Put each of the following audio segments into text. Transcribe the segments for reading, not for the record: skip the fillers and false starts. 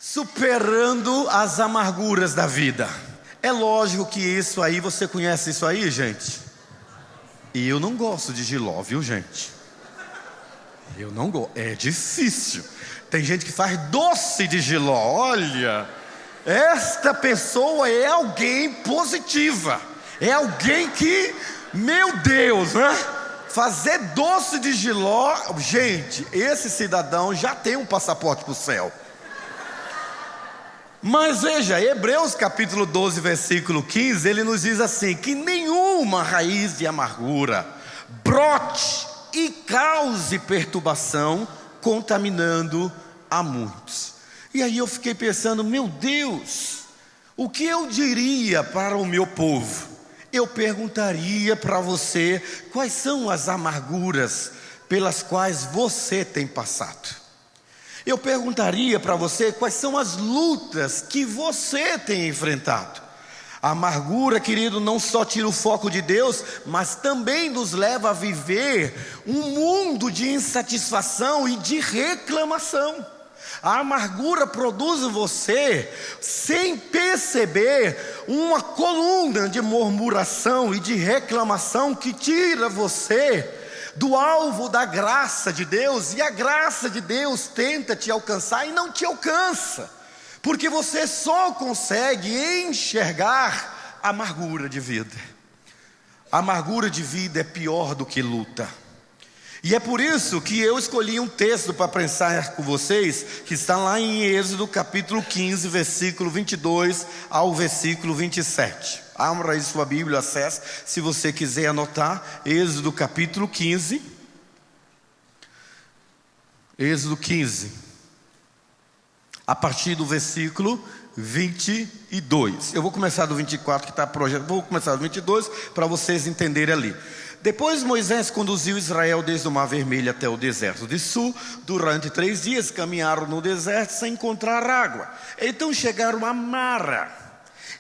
Superando as amarguras da vida. É lógico que isso aí, você conhece isso aí, gente? E eu não gosto de jiló, viu, gente? Eu não gosto, é difícil. Tem gente que faz doce de jiló. Olha, esta pessoa é alguém positiva. É alguém que, meu Deus, né? Fazer doce de jiló, gente, esse cidadão já tem um passaporte para o céu. Mas veja, Hebreus capítulo 12, versículo 15, ele nos diz assim: que nenhuma raiz de amargura brote e cause perturbação, contaminando a muitos. E aí eu fiquei pensando, meu Deus, o que eu diria para o meu povo? Eu perguntaria para você, quais são as amarguras pelas quais você tem passado? Eu perguntaria para você, quais são as lutas que você tem enfrentado? A amargura, querido, não só tira o foco de Deus, mas também nos leva a viver um mundo de insatisfação e de reclamação. A amargura produz em você, sem perceber, uma coluna de murmuração e de reclamação que tira você do alvo da graça de Deus. E a graça de Deus tenta te alcançar e não te alcança, porque você só consegue enxergar a amargura de vida. A amargura de vida é pior do que luta. E é por isso que eu escolhi um texto para pensar com vocês, que está lá em Êxodo capítulo 15, versículo 22 ao versículo 27. Abra aí sua Bíblia, acesse, se você quiser anotar. Êxodo capítulo 15. Êxodo 15, a partir do versículo 22. Eu vou começar do 24 que está projetado. Vou começar do 22 para vocês entenderem ali. Depois Moisés conduziu Israel desde o Mar Vermelho até o deserto de Sul. Durante 3 dias caminharam no deserto sem encontrar água. Então chegaram a Mara,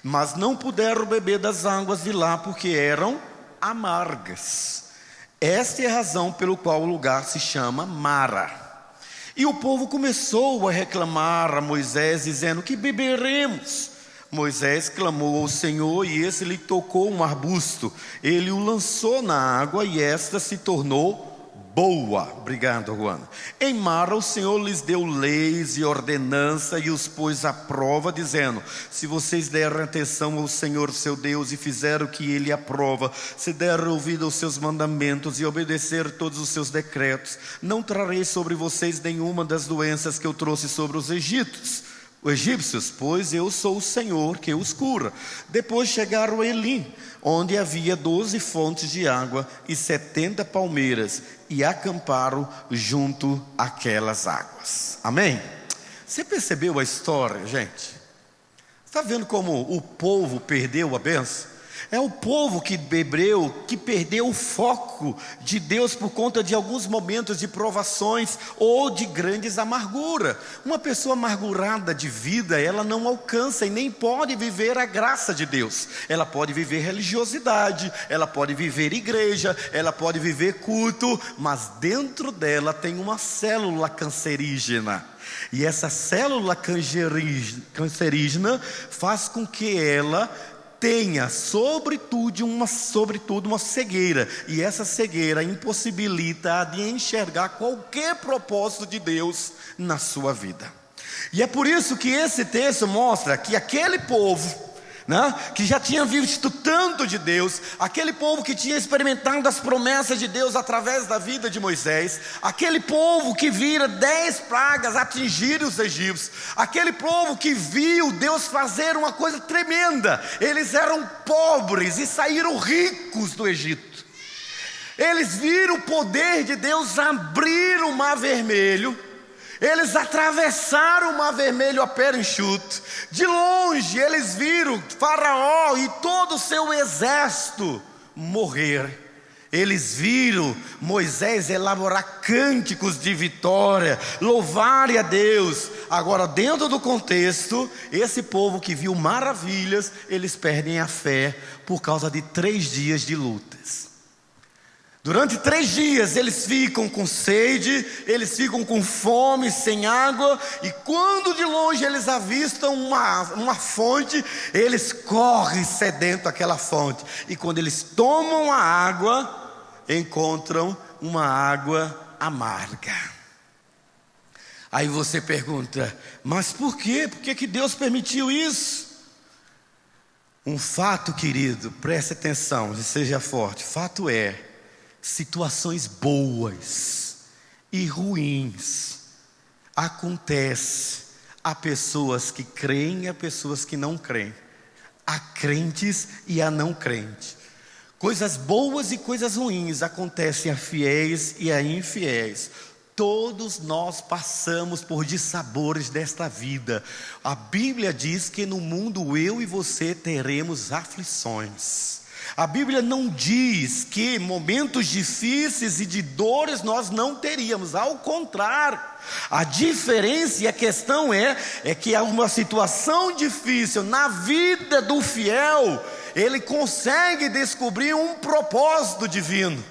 mas não puderam beber das águas de lá, porque eram amargas. Esta é a razão pelo qual o lugar se chama Mara. E o povo começou a reclamar a Moisés, dizendo: que beberemos? Moisés clamou ao Senhor, e esse lhe tocou um arbusto. Ele o lançou na água, e esta se tornou boa. Obrigado, Juana. Em Mara o Senhor lhes deu leis e ordenança, e os pôs à prova, dizendo: se vocês derem atenção ao Senhor seu Deus, e fizerem o que Ele aprova, se derem ouvido aos seus mandamentos, e obedecer todos os seus decretos, não trarei sobre vocês nenhuma das doenças que eu trouxe sobre os egípcios, pois eu sou o Senhor que os cura. Depois chegaram a Elim, onde havia 12 fontes de água e 70 palmeiras, e acamparam junto àquelas águas. Amém? Você percebeu a história, gente? Está vendo como o povo perdeu a bênção? É o povo que bebeu, que perdeu o foco de Deus por conta de alguns momentos de provações ou de grandes amarguras. Uma pessoa amargurada de vida, ela não alcança e nem pode viver a graça de Deus. Ela pode viver religiosidade, ela pode viver igreja, ela pode viver culto, mas dentro dela tem uma célula cancerígena. E essa célula cancerígena faz com que ela tenha sobretudo uma cegueira, e essa cegueira impossibilita de enxergar qualquer propósito de Deus na sua vida. E é por isso que esse texto mostra que aquele povo, que já tinha visto tanto de Deus, aquele povo que tinha experimentado as promessas de Deus através da vida de Moisés, aquele povo que vira 10 pragas atingirem os egípcios, aquele povo que viu Deus fazer uma coisa tremenda. Eles eram pobres e saíram ricos do Egito. Eles viram o poder de Deus abrir o Mar Vermelho. Eles atravessaram o Mar Vermelho a pé enxuto. De longe eles viram Faraó e todo o seu exército morrer. Eles viram Moisés elaborar cânticos de vitória, louvar a Deus. Agora, dentro do contexto, esse povo que viu maravilhas, eles perdem a fé por causa de 3 dias de lutas. Durante 3 dias eles ficam com sede, eles ficam com fome, sem água, e quando de longe eles avistam uma fonte, eles correm sedento àquela fonte, e quando eles tomam a água, encontram uma água amarga. Aí você pergunta, mas por quê? Por que Deus permitiu isso? Um fato, querido, preste atenção e seja forte. Fato é, situações boas e ruins acontecem a pessoas que creem e a pessoas que não creem, a crentes e a não crentes. Coisas boas e coisas ruins acontecem a fiéis e a infiéis. Todos nós passamos por dissabores desta vida. A Bíblia diz que no mundo eu e você teremos aflições. A Bíblia não diz que momentos difíceis e de dores nós não teríamos. Ao contrário, a diferença e a questão é que há uma situação difícil na vida do fiel, ele consegue descobrir um propósito divino.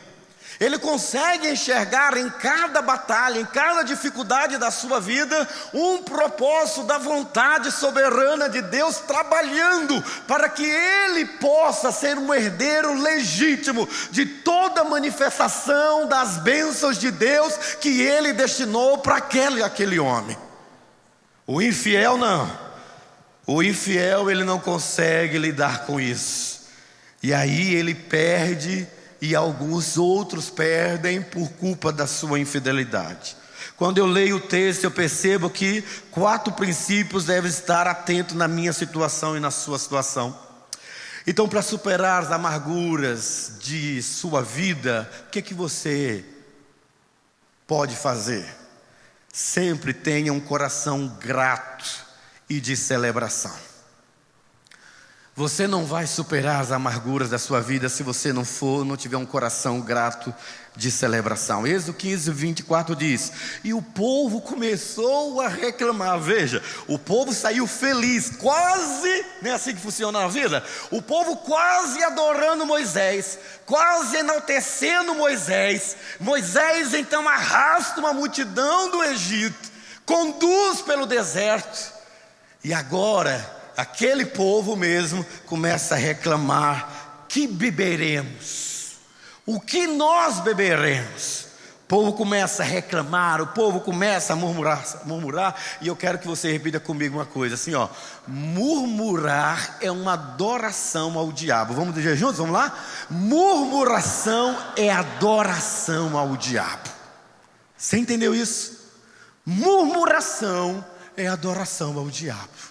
Ele consegue enxergar em cada batalha, em cada dificuldade da sua vida, um propósito da vontade soberana de Deus trabalhando para que ele possa ser um herdeiro legítimo de toda manifestação das bênçãos de Deus que ele destinou para aquele homem. O infiel não. O infiel ele não consegue lidar com isso. E aí ele perde, e alguns outros perdem por culpa da sua infidelidade. Quando eu leio o texto, eu percebo que 4 princípios devem estar atentos na minha situação e na sua situação. Então, para superar as amarguras de sua vida, o que você pode fazer? Sempre tenha um coração grato e de celebração. Você não vai superar as amarguras da sua vida se você não tiver um coração grato de celebração. Êxodo 15, 24 diz: e o povo começou a reclamar. Veja, o povo saiu feliz, quase, não é assim que funciona na vida? O povo quase adorando Moisés, quase enaltecendo Moisés. Moisés então arrasta uma multidão do Egito, conduz pelo deserto, e agora aquele povo mesmo começa a reclamar: que beberemos? O que nós beberemos? O povo começa a reclamar, o povo começa a murmurar, e eu quero que você repita comigo uma coisa assim, ó: murmurar é uma adoração ao diabo. Vamos dizer juntos? Vamos lá? Murmuração é adoração ao diabo. Você entendeu isso? Murmuração é adoração ao diabo.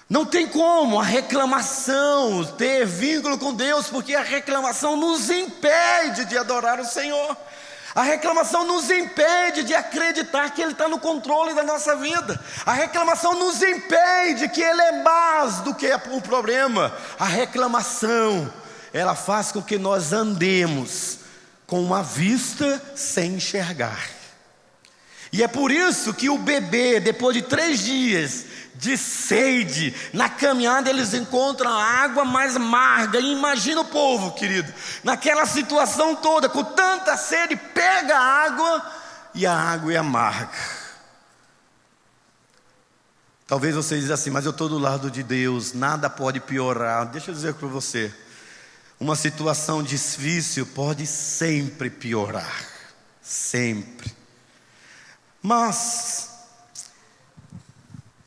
Não tem como a reclamação ter vínculo com Deus, porque a reclamação nos impede de adorar o Senhor. A reclamação nos impede de acreditar que Ele está no controle da nossa vida. A reclamação nos impede que Ele é mais do que o problema. A reclamação, ela faz com que nós andemos com uma vista sem enxergar. E é por isso que o bebê, depois de 3 dias de sede, na caminhada eles encontram a água mais amarga. E imagina o povo, querido, naquela situação toda, com tanta sede, pega a água e a água é amarga. Talvez você diz assim: mas eu estou do lado de Deus, nada pode piorar. Deixa eu dizer para você, uma situação difícil pode sempre piorar, sempre. Mas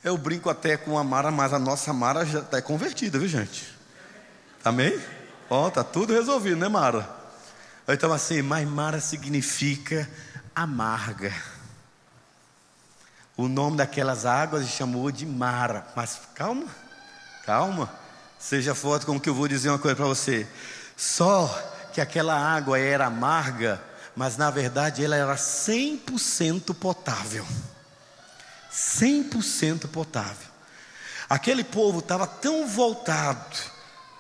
eu brinco até com a Mara, mas a nossa Mara já está convertida, viu, gente? Amém? Ó, tá tudo resolvido, né, Mara? Então assim, mas Mara significa amarga. O nome daquelas águas se chamou de Mara. Mas calma, calma, seja forte, como que eu vou dizer uma coisa para você. Só que aquela água era amarga, mas na verdade ela era 100% potável. 100% potável. Aquele povo estava tão voltado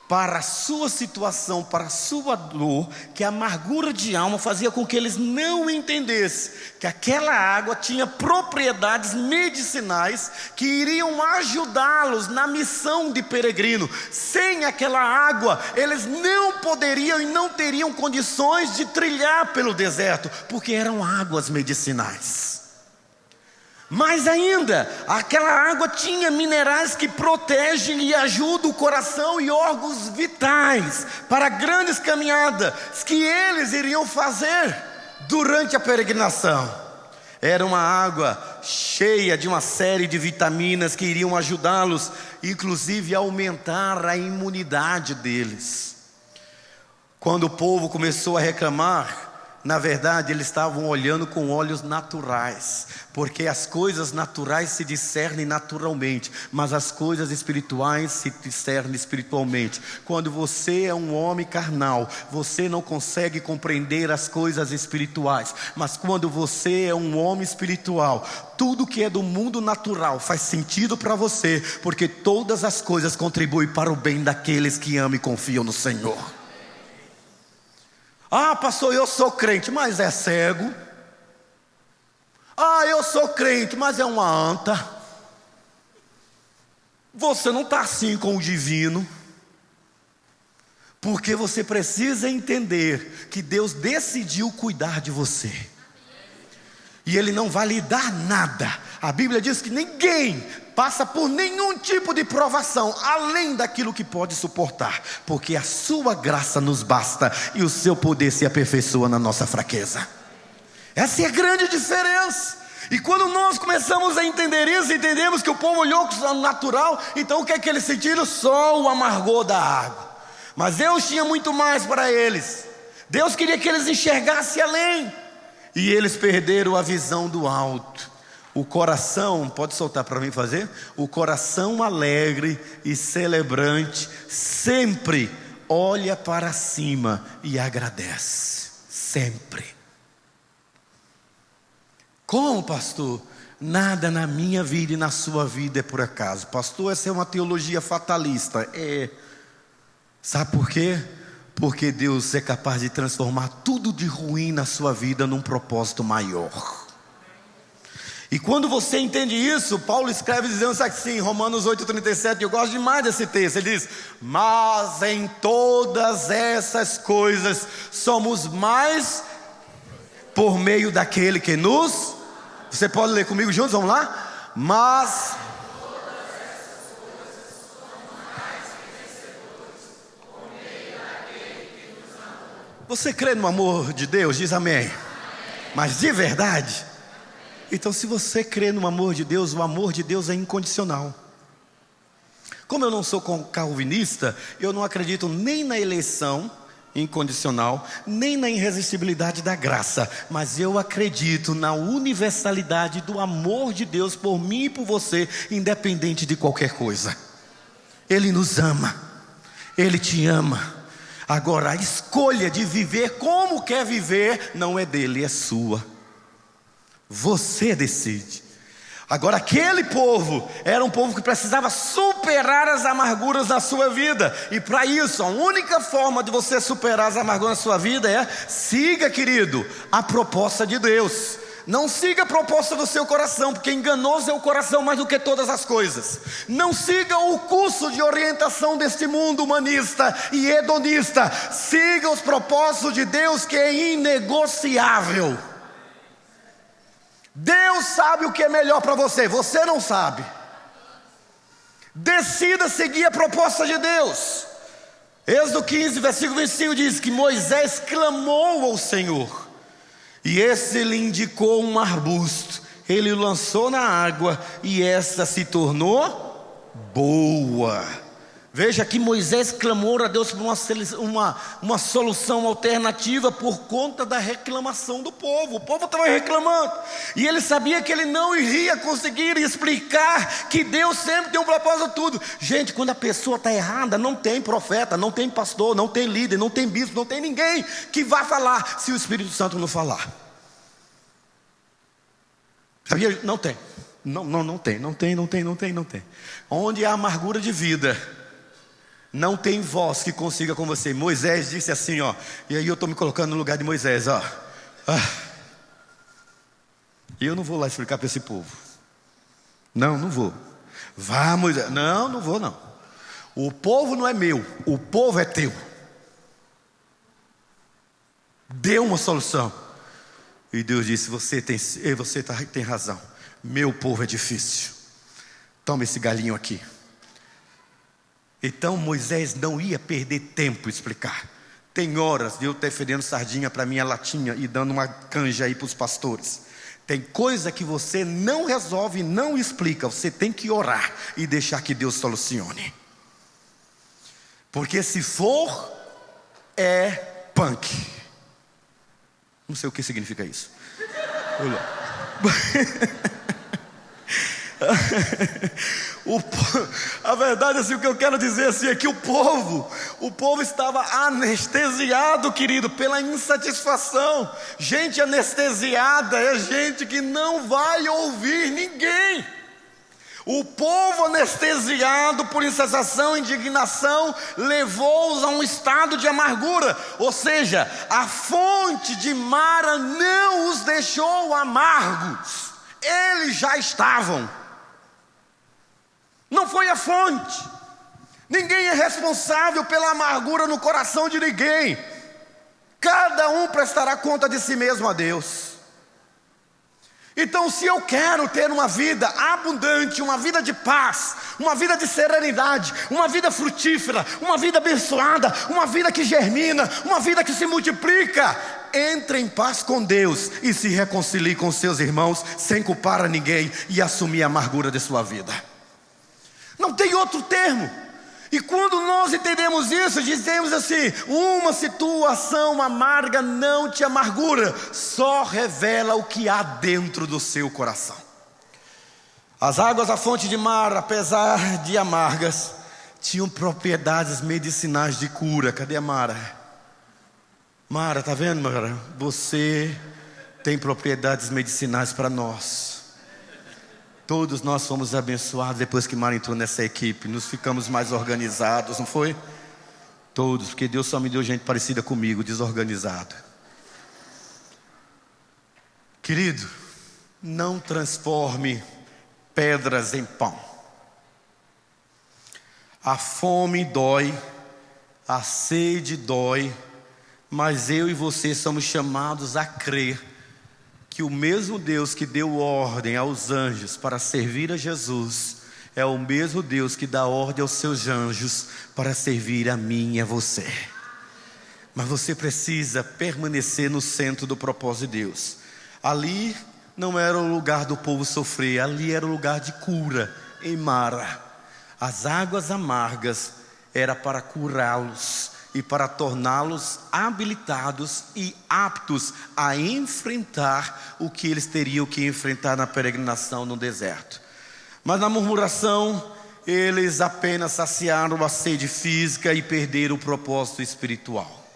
para a sua situação, para a sua dor, que a amargura de alma fazia com que eles não entendessem que aquela água tinha propriedades medicinais que iriam ajudá-los na missão de peregrino. Sem aquela água, eles não poderiam e não teriam condições de trilhar pelo deserto, porque eram águas medicinais. Mais ainda, aquela água tinha minerais que protegem e ajudam o coração e órgãos vitais para grandes caminhadas que eles iriam fazer durante a peregrinação. Era uma água cheia de uma série de vitaminas que iriam ajudá-los, inclusive a aumentar a imunidade deles. Quando o povo começou a reclamar, na verdade, eles estavam olhando com olhos naturais, porque as coisas naturais se discernem naturalmente, mas as coisas espirituais se discernem espiritualmente. Quando você é um homem carnal, você não consegue compreender as coisas espirituais, mas quando você é um homem espiritual, tudo que é do mundo natural faz sentido para você, porque todas as coisas contribuem para o bem daqueles que amam e confiam no Senhor. Ah, pastor, eu sou crente, mas é cego. Ah, eu sou crente, mas é uma anta. Você não está assim com o divino. Porque você precisa entender que Deus decidiu cuidar de você. E Ele não vai lhe dar nada. A Bíblia diz que ninguém passa por nenhum tipo de provação além daquilo que pode suportar, porque a sua graça nos basta e o seu poder se aperfeiçoa na nossa fraqueza. Essa é a grande diferença. E quando nós começamos a entender isso, entendemos que o povo olhou com o natural, então o que é que eles sentiram? Só o amargor da água. Mas Deus tinha muito mais para eles. Deus queria que eles enxergassem além, e eles perderam a visão do alto. O coração, pode soltar para mim fazer? O coração alegre e celebrante sempre olha para cima e agradece. Sempre. Como, pastor? Nada na minha vida e na sua vida é por acaso. Pastor, essa é uma teologia fatalista. Sabe por quê? Porque Deus é capaz de transformar tudo de ruim na sua vida num propósito maior. E quando você entende isso, Paulo escreve dizendo assim, Romanos 8,37, eu gosto demais desse texto, ele diz: mas em todas essas coisas somos mais por meio daquele que nos... Você pode ler comigo juntos, vamos lá? Mas... Você crê no amor de Deus? Diz amém. Mas de verdade? Então, se você crê no amor de Deus, o amor de Deus é incondicional. Como eu não sou calvinista, eu não acredito nem na eleição incondicional, nem na irresistibilidade da graça, mas eu acredito na universalidade do amor de Deus por mim e por você, independente de qualquer coisa. Ele nos ama, Ele te ama. Agora, a escolha de viver como quer viver não é dele, é sua. Você decide. Agora, aquele povo era um povo que precisava superar as amarguras da sua vida. E para isso, a única forma de você superar as amarguras da sua vida é: siga, querido, a proposta de Deus. Não siga a proposta do seu coração, porque enganoso é o coração mais do que todas as coisas. Não siga o curso de orientação deste mundo humanista e hedonista. Siga os propósitos de Deus, que é inegociável. Deus sabe o que é melhor para você, você não sabe. Decida seguir a proposta de Deus. Êxodo 15, versículo 25 diz que Moisés clamou ao Senhor, e esse lhe indicou um arbusto. Ele o lançou na água, e esta se tornou boa. Veja que Moisés clamou a Deus por uma solução alternativa por conta da reclamação do povo. O povo estava reclamando, e ele sabia que ele não iria conseguir explicar que Deus sempre tem um propósito a tudo. Gente, quando a pessoa está errada, não tem profeta, não tem pastor, não tem líder, não tem bispo, não tem ninguém que vá falar se o Espírito Santo não falar. Sabia? Não tem. Não tem. Onde há amargura de vida, Não tem voz que consiga com você. Moisés disse assim, ó. E aí eu estou me colocando no lugar de Moisés, ó. E eu não vou lá explicar para esse povo. Não vou. Vá, Moisés. Não vou não. O povo não é meu, o povo é teu. Deu uma solução. E Deus disse, você tem razão. Meu povo é difícil. Toma esse galinho aqui. Então Moisés não ia perder tempo explicar. Tem horas de eu estar fedendo sardinha para minha latinha e dando uma canja aí para os pastores. Tem coisa que você não resolve, não explica. Você tem que orar e deixar que Deus solucione. Porque se for, é punk. Não sei o que significa isso. A verdade assim, o que eu quero dizer assim, é que o povo estava anestesiado, querido, pela insatisfação. Gente anestesiada é gente que não vai ouvir ninguém. O povo anestesiado por insatisfação e indignação levou-os a um estado de amargura. Ou seja, a fonte de Mara não os deixou amargos. Eles já estavam. Não foi a fonte. Ninguém é responsável pela amargura no coração de ninguém. Cada um prestará conta de si mesmo a Deus. Então, se eu quero ter uma vida abundante, uma vida de paz, uma vida de serenidade, uma vida frutífera, uma vida abençoada, uma vida que germina, uma vida que se multiplica, entre em paz com Deus e se reconcilie com seus irmãos, sem culpar a ninguém e assumir a amargura de sua vida. Não tem outro termo. E quando nós entendemos isso, dizemos assim: uma situação amarga não te amargura, só revela o que há dentro do seu coração. As águas da fonte de Mara, apesar de amargas, tinham propriedades medicinais de cura. Cadê a Mara? Mara, tá vendo, Mara? Você tem propriedades medicinais para nós. Todos nós fomos abençoados depois que Mara entrou nessa equipe. Nos ficamos mais organizados, não foi? Todos, porque Deus só me deu gente parecida comigo, desorganizado. Querido, não transforme pedras em pão. A fome dói, a sede dói, mas eu e você somos chamados a crer que o mesmo Deus que deu ordem aos anjos para servir a Jesus é o mesmo Deus que dá ordem aos seus anjos para servir a mim e a você. Mas você precisa permanecer no centro do propósito de Deus. Ali não era o lugar do povo sofrer, ali era o lugar de cura, em Mara. As águas amargas era para curá-los e para torná-los habilitados e aptos a enfrentar o que eles teriam que enfrentar na peregrinação no deserto. Mas na murmuração, eles apenas saciaram a sede física e perderam o propósito espiritual.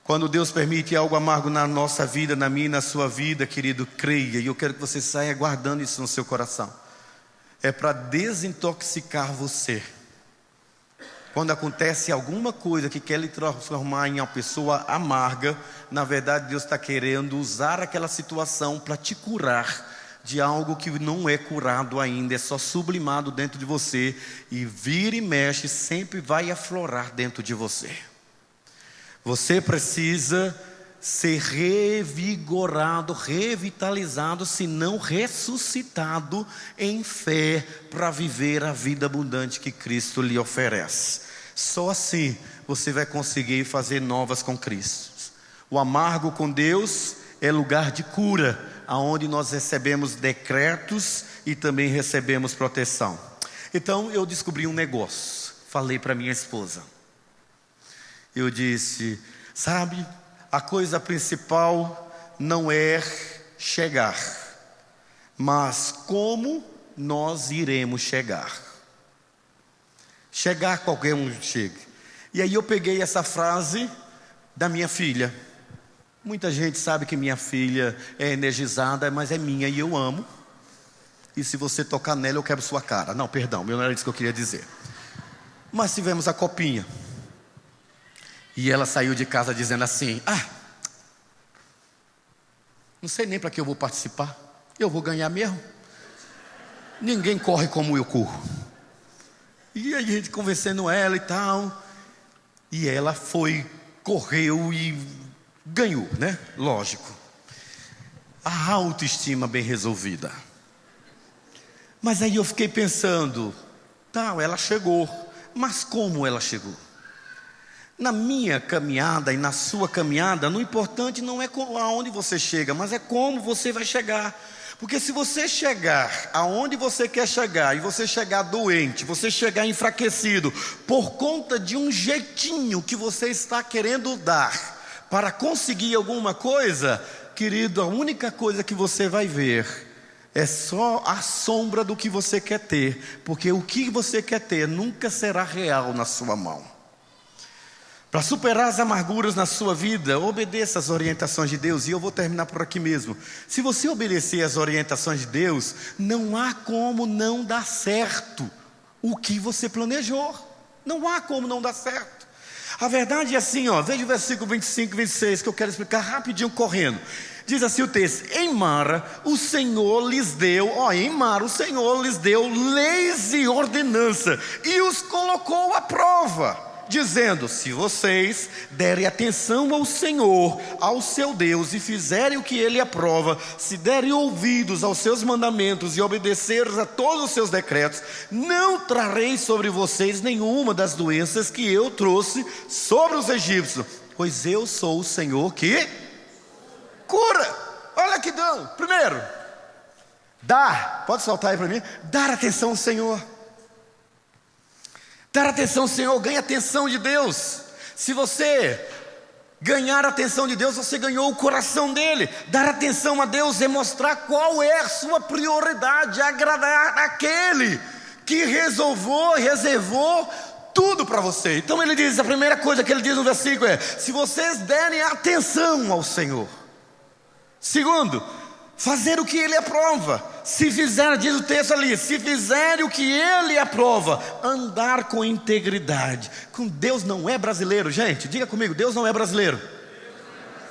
Quando Deus permite algo amargo na nossa vida, na minha e na sua vida, querido, creia, e eu quero que você saia guardando isso no seu coração. É para desintoxicar você. Quando acontece alguma coisa que quer lhe transformar em uma pessoa amarga, na verdade Deus está querendo usar aquela situação para te curar de algo que não é curado ainda, é só sublimado dentro de você, e vira e mexe, sempre vai aflorar dentro de você. Você precisa ser revigorado, revitalizado, se não ressuscitado em fé, para viver a vida abundante que Cristo lhe oferece. Só assim você vai conseguir fazer novas com Cristo. O amargo com Deus é lugar de cura, aonde nós recebemos decretos e também recebemos proteção. Então eu descobri um negócio, falei para minha esposa. Eu disse: sabe, a coisa principal não é chegar, mas como nós iremos chegar. Chegar qualquer um chega. E aí eu peguei essa frase da minha filha. Muita gente sabe que minha filha é energizada, mas é minha e eu amo. E se você tocar nela, eu quebro sua cara. Não, perdão, não era isso que eu queria dizer. Mas tivemos a copinha. E ela saiu de casa dizendo assim: não sei nem para que eu vou participar. Eu vou ganhar mesmo. Ninguém corre como eu corro. E aí a gente convencendo ela e tal. E ela correu e ganhou, né? Lógico. A autoestima bem resolvida. Mas aí eu fiquei pensando, ela chegou. Mas como ela chegou? Na minha caminhada e na sua caminhada, o importante não é aonde você chega, mas é como você vai chegar. Porque se você chegar aonde você quer chegar, e você chegar doente, você chegar enfraquecido, por conta de um jeitinho que você está querendo dar, para conseguir alguma coisa, querido, a única coisa que você vai ver é só a sombra do que você quer ter. Porque o que você quer ter nunca será real na sua mão. Para superar as amarguras na sua vida, obedeça às orientações de Deus. E eu vou terminar por aqui mesmo. Se você obedecer às orientações de Deus, não há como não dar certo o que você planejou. Não há como não dar certo. A verdade é assim, veja o versículo 25 e 26, que eu quero explicar rapidinho correndo. Diz assim o texto: em Mara o Senhor lhes deu, leis e ordenança, e os colocou à prova, dizendo: se vocês derem atenção ao Senhor, ao seu Deus, e fizerem o que Ele aprova, se derem ouvidos aos seus mandamentos e obedecerem a todos os seus decretos, não trarei sobre vocês nenhuma das doenças que eu trouxe sobre os egípcios, pois eu sou o Senhor que cura. Olha que dão. Primeiro, pode soltar aí para mim, dar atenção ao Senhor. Dar atenção ao Senhor, ganha a atenção de Deus. Se você ganhar a atenção de Deus, você ganhou o coração dele. Dar atenção a Deus é mostrar qual é a sua prioridade, agradar aquele que reservou tudo para você. Então ele diz, a primeira coisa que ele diz no versículo é: se vocês derem atenção ao Senhor. Segundo, fazer o que Ele aprova. Se fizer, diz o texto ali, se fizerem o que Ele aprova, andar com integridade. Com Deus não é brasileiro, gente. Diga comigo, Deus não é brasileiro.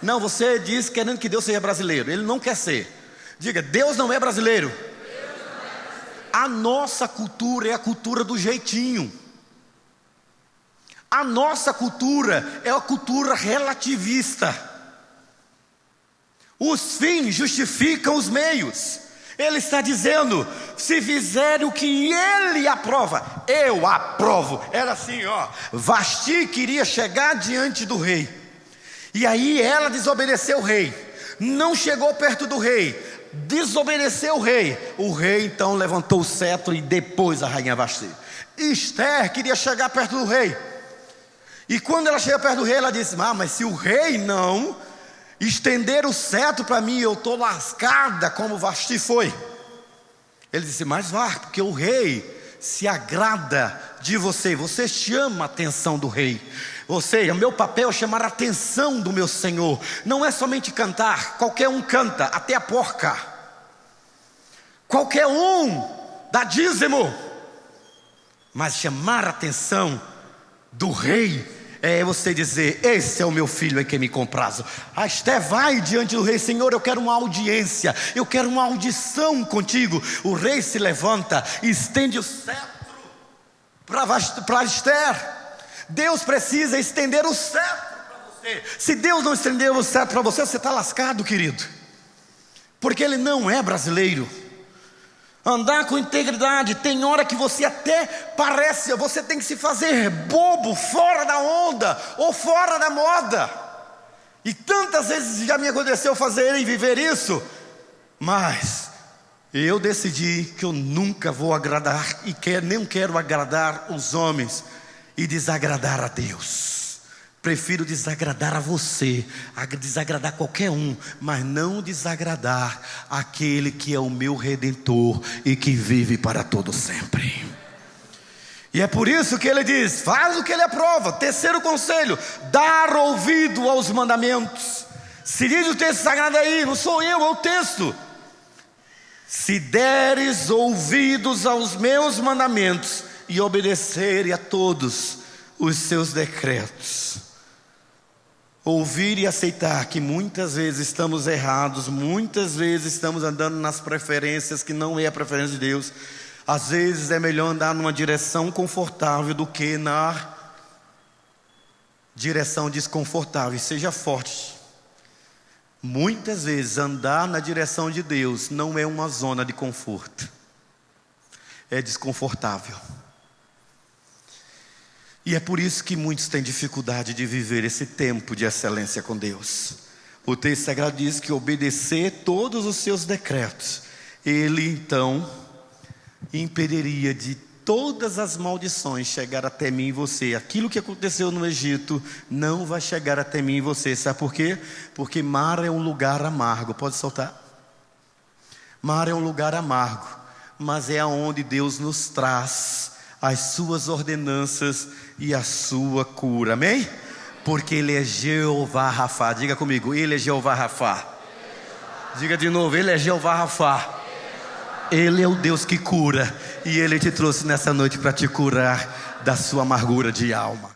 Não, você diz querendo que Deus seja brasileiro. Ele não quer ser. Diga, Deus não é brasileiro. A nossa cultura é a cultura do jeitinho. A nossa cultura é a cultura relativista. Os fins justificam os meios. Ele está dizendo: se fizerem o que Ele aprova, eu aprovo. Era assim, Vasti queria chegar diante do rei, e aí ela desobedeceu o rei, não chegou perto do rei, desobedeceu o rei. O rei então levantou o cetro e depois a rainha Vasti. Esther queria chegar perto do rei, e quando ela chega perto do rei, ela disse: mas se o rei não estender o cetro para mim, eu estou lascada como Vasti foi. Ele disse: mas vá, porque o rei se agrada de você. Você chama a atenção do rei. Ou seja, meu papel é chamar a atenção do meu Senhor. Não é somente cantar, qualquer um canta, até a porca. Qualquer um dá dízimo. Mas chamar a atenção do rei é você dizer: esse é o meu filho em quem me comprazo. A Esther vai diante do rei: Senhor, eu quero uma audiência, eu quero uma audição contigo. O rei se levanta e estende o cetro para Esther. Deus precisa estender o cetro para você. Se Deus não estender o cetro para você, você está lascado, querido. Porque Ele não é brasileiro. Andar com integridade, tem hora que você até parece, você tem que se fazer bobo, fora da onda, ou fora da moda. E tantas vezes já me aconteceu fazer e viver isso. Mas eu decidi que eu nunca vou agradar, nem quero agradar os homens e desagradar a Deus. Prefiro desagradar a você, desagradar qualquer um, mas não desagradar aquele que é o meu Redentor e que vive para todo sempre. E é por isso que ele diz: faz o que Ele aprova. Terceiro conselho: dar ouvido aos mandamentos. Se diz o texto sagrado aí, não sou eu, é o texto. Se deres ouvidos aos meus mandamentos e obedecer a todos os seus decretos. Ouvir e aceitar que muitas vezes estamos errados, muitas vezes estamos andando nas preferências que não é a preferência de Deus. Às vezes é melhor andar numa direção confortável do que na direção desconfortável. E seja forte. Muitas vezes andar na direção de Deus não é uma zona de conforto, é desconfortável. E é por isso que muitos têm dificuldade de viver esse tempo de excelência com Deus. O texto sagrado diz que obedecer todos os seus decretos, Ele então impediria de todas as maldições chegar até mim e você. Aquilo que aconteceu no Egito não vai chegar até mim e você. Sabe por quê? Porque mar é um lugar amargo. Pode soltar? Mar é um lugar amargo, mas é aonde Deus nos traz as suas ordenanças e a sua cura. Amém? Porque Ele é Jeová Rafá. Diga comigo, Ele é Jeová Rafá. Diga de novo, Ele é Jeová Rafá. Ele é o Deus que cura, e Ele te trouxe nessa noite para te curar da sua amargura de alma.